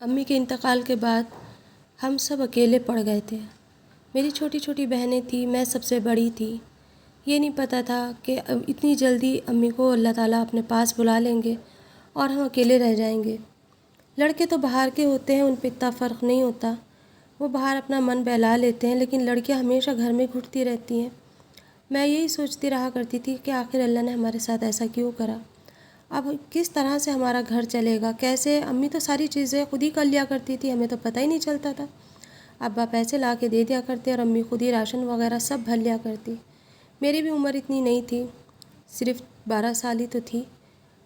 अम्मी के इंतकाल के बाद हम सब अकेले पड़ गए थे। मेरी छोटी छोटी बहनें थी, मैं सबसे बड़ी थी। ये नहीं पता था कि अब इतनी जल्दी अम्मी को अल्लाह ताला अपने पास बुला लेंगे और हम अकेले रह जाएंगे। लड़के तो बाहर के होते हैं, उन पर इतना फ़र्क नहीं होता, वो बाहर अपना मन बहला लेते हैं, लेकिन लड़कियां हमेशा घर में घुटती रहती हैं। मैं यही सोचती रहा करती थी कि आखिर अल्लाह ने हमारे साथ ऐसा क्यों करा। अब किस तरह से हमारा घर चलेगा, कैसे। अम्मी तो सारी चीज़ें खुद ही कर लिया करती थी, हमें तो पता ही नहीं चलता था। अब्बा पैसे ला के दे दिया करते और अम्मी खुद ही राशन वगैरह सब भर लिया करती। मेरी भी उम्र इतनी नहीं थी, सिर्फ 12 साल ही तो थी।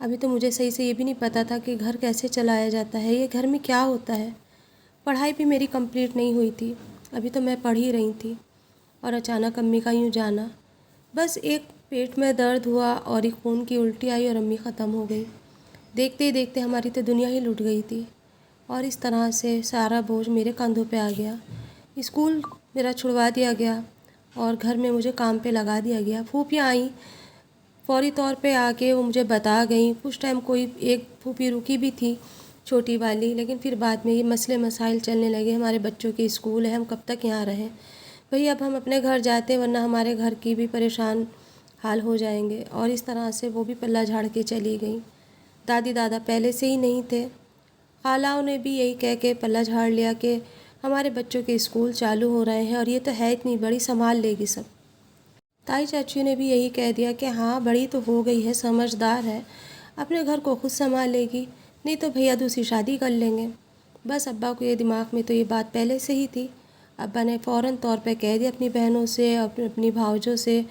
अभी तो मुझे सही से ये भी नहीं पता था कि घर कैसे चलाया जाता है, ये घर में क्या होता है। पढ़ाई भी मेरी कंप्लीट नहीं हुई थी, अभी तो मैं पढ़ ही रही थी। और अचानक अम्मी का यूँ जाना, बस एक पेट में दर्द हुआ और एक खून की उल्टी आई और अम्मी ख़त्म हो गई। देखते ही देखते हमारी तो दुनिया ही लुट गई थी। और इस तरह से सारा बोझ मेरे कंधों पे आ गया। स्कूल मेरा छुड़वा दिया गया और घर में मुझे काम पे लगा दिया गया। फूफियाँ आईं, फौरी तौर पे आके वो मुझे बता गई। कुछ टाइम कोई एक फूफी रुकी भी थी, छोटी वाली, लेकिन फिर बाद में ये मसले मसाइल चलने लगे। हमारे बच्चों के स्कूल है, हम कब तक यहाँ रहें भाई, अब हम अपने घर जाते हैं, वरना हमारे घर की भी परेशान हाल हो जाएंगे। और इस तरह से वो भी पल्ला झाड़ के चली गई। दादी दादा पहले से ही नहीं थे, खालाओं ने भी यही कह के पल्ला झाड़ लिया कि हमारे बच्चों के स्कूल चालू हो रहे हैं और ये तो है इतनी बड़ी, संभाल लेगी सब। ताई चाची ने भी यही कह दिया कि हाँ, बड़ी तो हो गई है, समझदार है, अपने घर को खुद संभाल लेगी, नहीं तो भैया दूसरी शादी कर लेंगे। बस अब्बा को ये दिमाग में तो ये बात पहले से ही थी। अब्बा ने फ़ौरन तौर पे कह दिया अपनी बहनों से, अपनी भावजों से,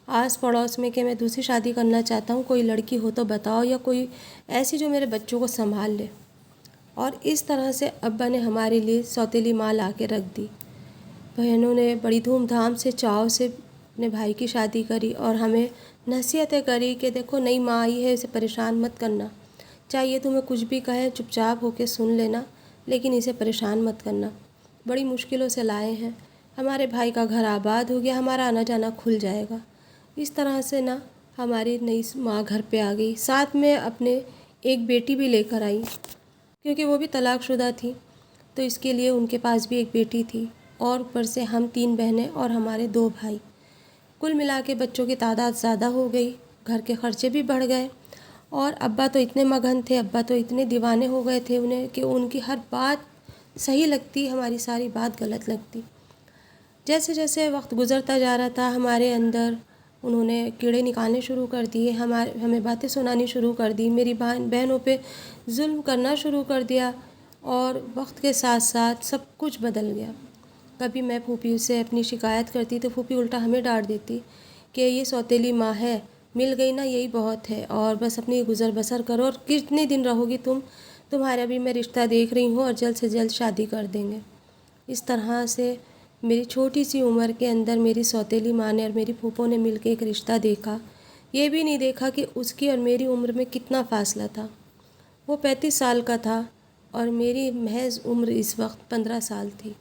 आस पड़ोस में कि मैं दूसरी शादी करना चाहता हूँ, कोई लड़की हो तो बताओ, या कोई ऐसी जो मेरे बच्चों को संभाल ले। और इस तरह से अब्बा ने हमारे लिए सौतेली माँ ला के रख दी। बहनों ने बड़ी धूमधाम से चाव से अपने भाई की शादी करी और हमें नसीहतें करी कि देखो, नई माँ आई है, इसे परेशान मत करना, चाहिए तुम्हें कुछ भी कहे चुपचाप होके सुन लेना, लेकिन इसे परेशान मत करना। बड़ी मुश्किलों से लाए हैं, हमारे भाई का घर आबाद हो गया, हमारा आना जाना खुल जाएगा। इस तरह से ना हमारी नई माँ घर पे आ गई, साथ में अपने एक बेटी भी लेकर आई, क्योंकि वो भी तलाकशुदा थी, तो इसके लिए उनके पास भी एक बेटी थी। और ऊपर से हम 3 बहनें और हमारे 2 भाई, कुल मिला के बच्चों की तादाद ज़्यादा हो गई, घर के खर्चे भी बढ़ गए। और अब्बा तो इतने मगन थे, अब्बा तो इतने दीवाने हो गए थे उन्हें कि उनकी हर बात सही लगती, हमारी सारी बात गलत लगती। जैसे जैसे वक्त गुज़रता जा रहा था, हमारे अंदर उन्होंने कीड़े निकालने शुरू कर दिए, हमें बातें सुनानी शुरू कर दी, मेरी बहनों पे जुल्म करना शुरू कर दिया। और वक्त के साथ साथ सब कुछ बदल गया। कभी मैं फूफी से अपनी शिकायत करती तो फूफी उल्टा हमें डांट देती कि ये सौतेली माँ है, मिल गई ना यही बहुत है, और बस अपनी गुज़र बसर करो, और कितने दिन रहोगी तुम, तुम्हारा भी मैं रिश्ता देख रही हूँ और जल्द से जल्द शादी कर देंगे। इस तरह से मेरी छोटी सी उम्र के अंदर मेरी सौतेली माँ ने और मेरी फूफो ने मिलकर एक रिश्ता देखा। ये भी नहीं देखा कि उसकी और मेरी उम्र में कितना फ़ासला था। वो 35 साल का था और मेरी महज उम्र इस वक्त 15 साल थी।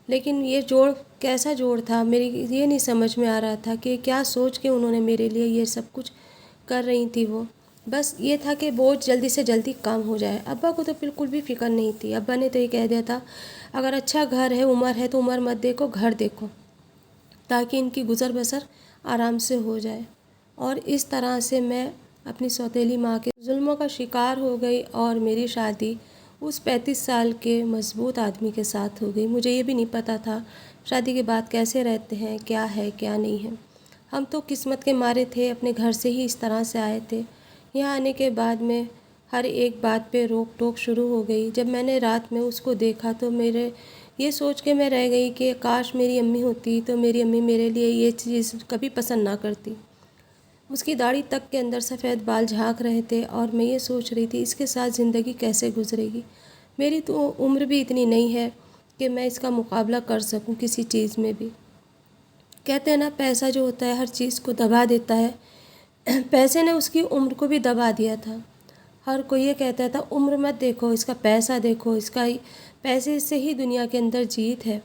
लेकिन ये जोड़ कैसा जोड़ था, मेरी ये नहीं समझ में आ रहा था कि क्या सोच के उन्होंने मेरे लिए ये सब कुछ कर रही थी। वो बस ये था कि बोझ जल्दी से जल्दी कम हो जाए। अब्बा को तो बिल्कुल भी फ़िक्र नहीं थी। अब्बा ने तो ये कह दिया था, अगर अच्छा घर है, उम्र है, तो उम्र मत देखो, घर देखो, ताकि इनकी गुज़र बसर आराम से हो जाए। और इस तरह से मैं अपनी सौतेली माँ के जुल्मों का शिकार हो गई और मेरी शादी उस 35 साल के मज़बूत आदमी के साथ हो गई। मुझे ये भी नहीं पता था शादी के बाद कैसे रहते हैं, क्या है क्या नहीं है। हम तो किस्मत के मारे थे, अपने घर से ही इस तरह से आए थे। यहाँ आने के बाद में हर एक बात पे रोक टोक शुरू हो गई। जब मैंने रात में उसको देखा तो मेरे ये सोच के मैं रह गई कि काश मेरी अम्मी होती तो मेरी अम्मी मेरे लिए ये चीज़ कभी पसंद ना करती। उसकी दाढ़ी तक के अंदर सफ़ेद बाल झांक रहे थे और मैं ये सोच रही थी इसके साथ ज़िंदगी कैसे गुजरेगी। मेरी तो उम्र भी इतनी नहीं है कि मैं इसका मुकाबला कर सकूं किसी चीज़ में भी। कहते हैं ना, पैसा जो होता है हर चीज़ को दबा देता है। पैसे ने उसकी उम्र को भी दबा दिया था। हर कोई ये कहता था, उम्र मत देखो, इसका पैसा देखो, पैसे से ही दुनिया के अंदर जीत है।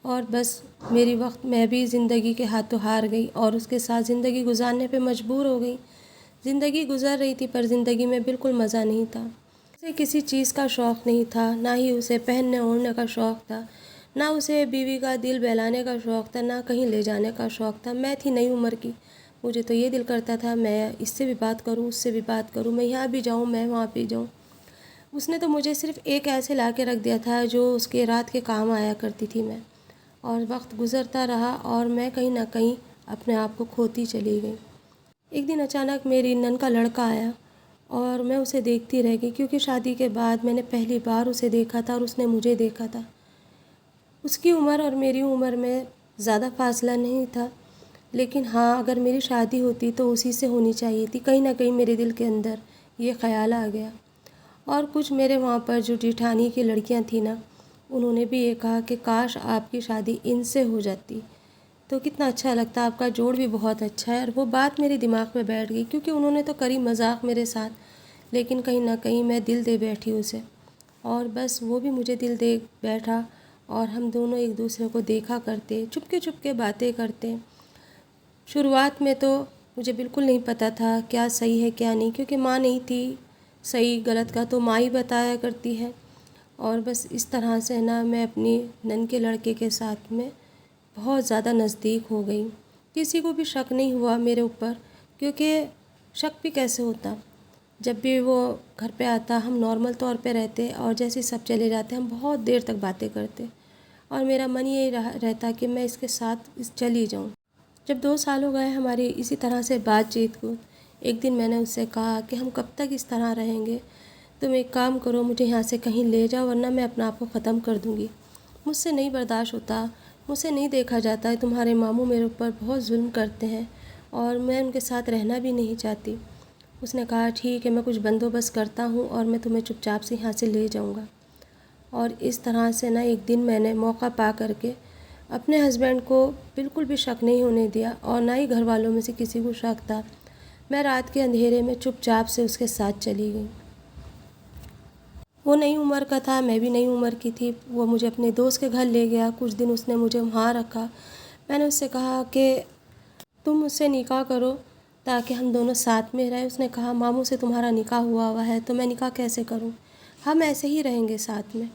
और बस मेरी वक्त मैं भी ज़िंदगी के हाथों हार गई और उसके साथ ज़िंदगी गुजारने पे मजबूर हो गई। ज़िंदगी गुजर रही थी पर ज़िंदगी में बिल्कुल मज़ा नहीं था। उसे किसी चीज़ का शौक़ नहीं था, ना ही उसे पहनने ओढ़ने का शौक़ था, ना उसे बीवी का दिल बहलाने का शौक़ था, ना कहीं ले जाने का शौक़ था। मैं थी नई उम्र की, मुझे तो ये दिल करता था मैं इससे भी बात करूँ, उससे भी बात करूँ, मैं यहाँ भी जाऊँ, मैं वहाँ भी जाऊँ। उसने तो मुझे सिर्फ़ एक ऐसे ला के रख दिया था जो उसके रात के काम आया करती थी मैं। और वक्त गुज़रता रहा और मैं कहीं ना कहीं अपने आप को खोती चली गई। एक दिन अचानक मेरी नन का लड़का आया और मैं उसे देखती रह गई, क्योंकि शादी के बाद मैंने पहली बार उसे देखा था और उसने मुझे देखा था। उसकी उम्र और मेरी उम्र में ज़्यादा फासला नहीं था, लेकिन हाँ, अगर मेरी शादी होती तो उसी से होनी चाहिए थी। कहीं ना कहीं मेरे दिल के अंदर ये ख़्याल आ गया। और कुछ मेरे वहाँ पर जो जेठानी की लड़कियाँ थी ना, उन्होंने भी ये कहा कि काश आपकी शादी इनसे हो जाती तो कितना अच्छा लगता, आपका जोड़ भी बहुत अच्छा है। और वो बात मेरे दिमाग में बैठ गई, क्योंकि उन्होंने तो करी मजाक मेरे साथ, लेकिन कहीं ना कहीं मैं दिल दे बैठी उसे। और बस वो भी मुझे दिल दे बैठा और हम दोनों एक दूसरे को देखा करते, चुपके चुपके बातें करते। शुरुआत में तो मुझे बिल्कुल नहीं पता था क्या सही है क्या नहीं, क्योंकि माँ नहीं थी, सही गलत का तो माँ ही बताया करती है। और बस इस तरह से ना मैं अपनी नन के लड़के के साथ में बहुत ज़्यादा नज़दीक हो गई। किसी को भी शक नहीं हुआ मेरे ऊपर, क्योंकि शक भी कैसे होता, जब भी वो घर पे आता हम नॉर्मल तौर पे रहते और जैसे सब चले जाते हम बहुत देर तक बातें करते। और मेरा मन यही रहता कि मैं इसके साथ चली जाऊँ। जब 2 साल हो गए हमारी इसी तरह से बातचीत को, एक दिन मैंने उससे कहा कि हम कब तक इस तरह रहेंगे, तुम एक काम करो, मुझे यहाँ से कहीं ले जाओ, वरना मैं अपना आप को ख़त्म कर दूँगी। मुझसे नहीं बर्दाश्त होता, मुझसे नहीं देखा जाता है, तुम्हारे मामू मेरे ऊपर बहुत जुल्म करते हैं और मैं उनके साथ रहना भी नहीं चाहती। उसने कहा ठीक है, मैं कुछ बंदोबस्त करता हूँ और मैं तुम्हें चुपचाप से यहाँ से ले जाऊँगा। और इस तरह से ना एक दिन मैंने मौका पा करके अपने हस्बैंड को बिल्कुल भी शक नहीं होने दिया और ना ही घर वालों में से किसी को शक था। मैं रात के अंधेरे में चुपचाप से उसके साथ चली गई। वो नई उम्र का था, मैं भी नई उम्र की थी। वो मुझे अपने दोस्त के घर ले गया, कुछ दिन उसने मुझे वहाँ रखा। मैंने उससे कहा कि तुम मुझसे निकाह करो ताकि हम दोनों साथ में रहें। उसने कहा मामू से तुम्हारा निकाह हुआ है तो मैं निकाह कैसे करूं, हम ऐसे ही रहेंगे साथ में।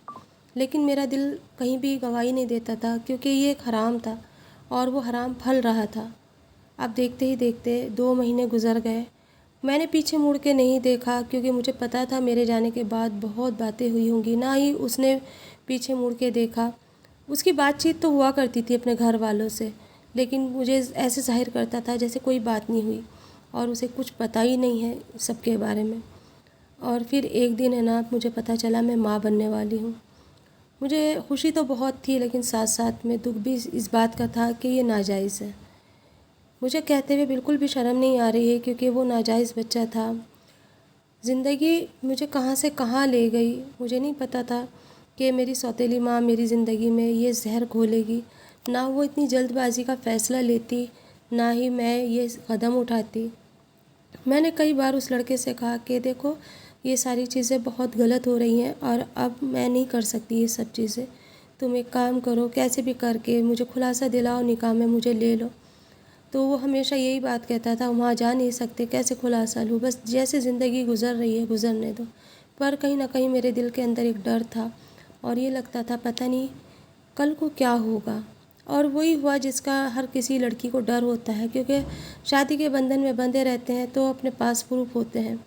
लेकिन मेरा दिल कहीं भी गवाही नहीं देता था, क्योंकि ये एक हराम था और वो हराम फल रहा था। अब देखते ही देखते 2 महीने गुजर गए। मैंने पीछे मुड़ के नहीं देखा, क्योंकि मुझे पता था मेरे जाने के बाद बहुत बातें हुई होंगी। ना ही उसने पीछे मुड़ के देखा। उसकी बातचीत तो हुआ करती थी अपने घर वालों से, लेकिन मुझे ऐसे ज़ाहिर करता था जैसे कोई बात नहीं हुई और उसे कुछ पता ही नहीं है सबके बारे में। और फिर एक दिन है ना, मुझे पता चला मैं माँ बनने वाली हूँ। मुझे खुशी तो बहुत थी, लेकिन साथ साथ में दुख भी इस बात का था कि ये नाजायज़ है। मुझे कहते हुए बिल्कुल भी शर्म नहीं आ रही है, क्योंकि वो नाजायज़ बच्चा था। ज़िंदगी मुझे कहाँ से कहाँ ले गई, मुझे नहीं पता था कि मेरी सौतेली माँ मेरी ज़िंदगी में ये ज़हर घोलेगी। ना वो इतनी जल्दबाजी का फ़ैसला लेती, ना ही मैं ये कदम उठाती। मैंने कई बार उस लड़के से कहा कि देखो, ये सारी चीज़ें बहुत गलत हो रही हैं और अब मैं नहीं कर सकती ये सब चीज़ें। तुम एक काम करो, कैसे भी करके मुझे खुलासा दिलाओ, निकाह में मुझे ले लो। तो वो हमेशा यही बात कहता था, वहाँ जा नहीं सकते, कैसे खुलासा लूँ, बस जैसे ज़िंदगी गुज़र रही है गुज़रने दो। पर कहीं ना कहीं मेरे दिल के अंदर एक डर था और ये लगता था पता नहीं कल को क्या होगा। और वही हुआ जिसका हर किसी लड़की को डर होता है, क्योंकि शादी के बंधन में बंधे रहते हैं तो अपने पास प्रूफ होते हैं।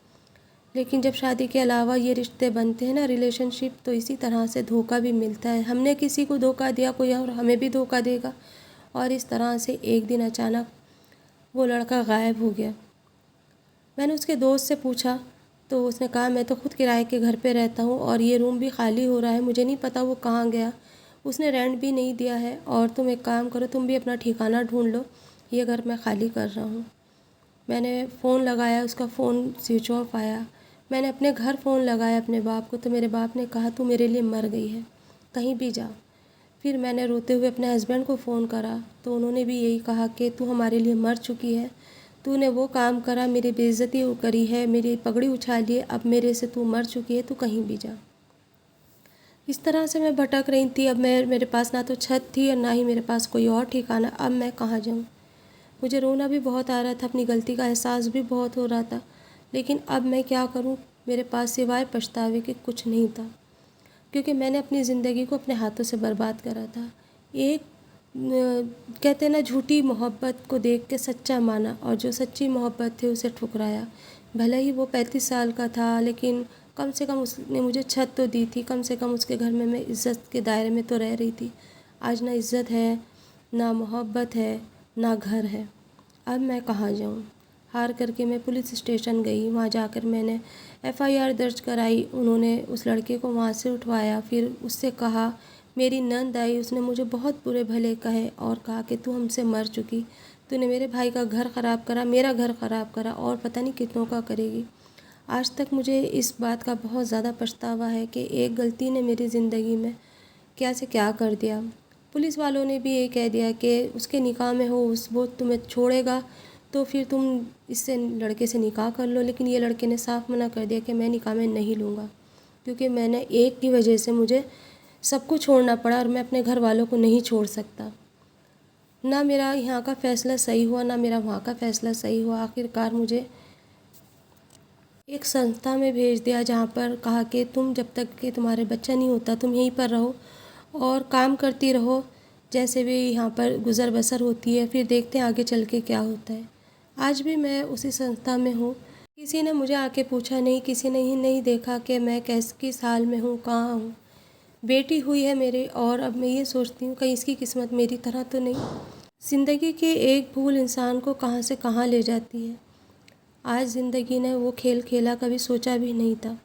लेकिन जब शादी के अलावा ये रिश्ते बनते हैं ना, रिलेशनशिप, तो इसी तरह से धोखा भी मिलता है। हमने किसी को धोखा दिया, कोई और हमें भी धोखा देगा। और इस तरह से एक दिन अचानक वो लड़का गायब हो गया। मैंने उसके दोस्त से पूछा तो उसने कहा मैं तो खुद किराए के घर पे रहता हूँ और ये रूम भी खाली हो रहा है, मुझे नहीं पता वो कहाँ गया, उसने रेंट भी नहीं दिया है। और तुम एक काम करो, तुम भी अपना ठिकाना ढूंढ लो, ये घर मैं खाली कर रहा हूँ। मैंने फ़ोन लगाया, उसका फ़ोन स्विच ऑफ आया। मैंने अपने घर फ़ोन लगाया अपने बाप को, तो मेरे बाप ने कहा तू मेरे लिए मर गई है, कहीं भी जा। फिर मैंने रोते हुए अपने हस्बैंड को फ़ोन करा तो उन्होंने भी यही कहा कि तू हमारे लिए मर चुकी है, तूने वो काम करा, मेरी बेइज्जती करी है, मेरी पगड़ी उछाली है, अब मेरे से तू मर चुकी है, तू कहीं भी जा। इस तरह से मैं भटक रही थी। अब मेरे पास ना तो छत थी और ना ही मेरे पास कोई और ठिकाना। अब मैं कहाँ जाऊँ। मुझे रोना भी बहुत आ रहा था, अपनी गलती का एहसास भी बहुत हो रहा था, लेकिन अब मैं क्या करूँ, मेरे पास सिवाय पछतावे के कुछ नहीं था, क्योंकि मैंने अपनी ज़िंदगी को अपने हाथों से बर्बाद करा था। एक कहते हैं ना, झूठी मोहब्बत को देख के सच्चा माना, और जो सच्ची मोहब्बत थी उसे ठुकराया। भले ही वो 35 साल का था, लेकिन कम से कम उसने मुझे छत तो दी थी, कम से कम उसके घर में मैं इज़्ज़त के दायरे में तो रह रही थी। आज ना इज़्ज़त है, ना मोहब्बत है, ना घर है। अब मैं कहाँ जाऊँ? हार करके मैं पुलिस स्टेशन गई। वहाँ जाकर मैंने FIR दर्ज कराई। उन्होंने उस लड़के को वहाँ से उठवाया। फिर उससे कहा, मेरी नंद आई, उसने मुझे बहुत बुरे भले कहे और कहा कि तू हमसे मर चुकी, तूने मेरे भाई का घर ख़राब करा, मेरा घर ख़राब करा, और पता नहीं कितनों का करेगी। आज तक मुझे इस बात का बहुत ज़्यादा पछतावा है कि एक गलती ने मेरी ज़िंदगी में क्या से क्या कर दिया। पुलिस वालों ने भी ये कह दिया कि उसके निकाह में हो, वो तुम्हें छोड़ेगा तो फिर तुम इससे लड़के से निकाह कर लो। लेकिन ये लड़के ने साफ मना कर दिया कि मैं निकाह में नहीं लूँगा, क्योंकि मैंने एक की वजह से मुझे सब कुछ छोड़ना पड़ा और मैं अपने घर वालों को नहीं छोड़ सकता। ना मेरा यहाँ का फ़ैसला सही हुआ, ना मेरा वहाँ का फ़ैसला सही हुआ। आखिरकार मुझे एक संस्था में भेज दिया, जहाँ पर कहा कि तुम जब तक कि तुम्हारे बच्चा नहीं होता तुम यहीं पर रहो और काम करती रहो, जैसे भी यहाँ पर गुज़र बसर होती है, फिर देखते हैं आगे चल के क्या होता है। आज भी मैं उसी संस्था में हूँ। किसी ने मुझे आके पूछा नहीं, किसी ने ही नहीं देखा कि मैं किस हाल में हूँ, कहाँ हूँ। बेटी हुई है मेरे, और अब मैं ये सोचती हूँ कहीं इसकी किस्मत मेरी तरह तो नहीं। ज़िंदगी की एक भूल इंसान को कहाँ से कहाँ ले जाती है। आज ज़िंदगी ने वो खेल खेला, कभी सोचा भी नहीं था।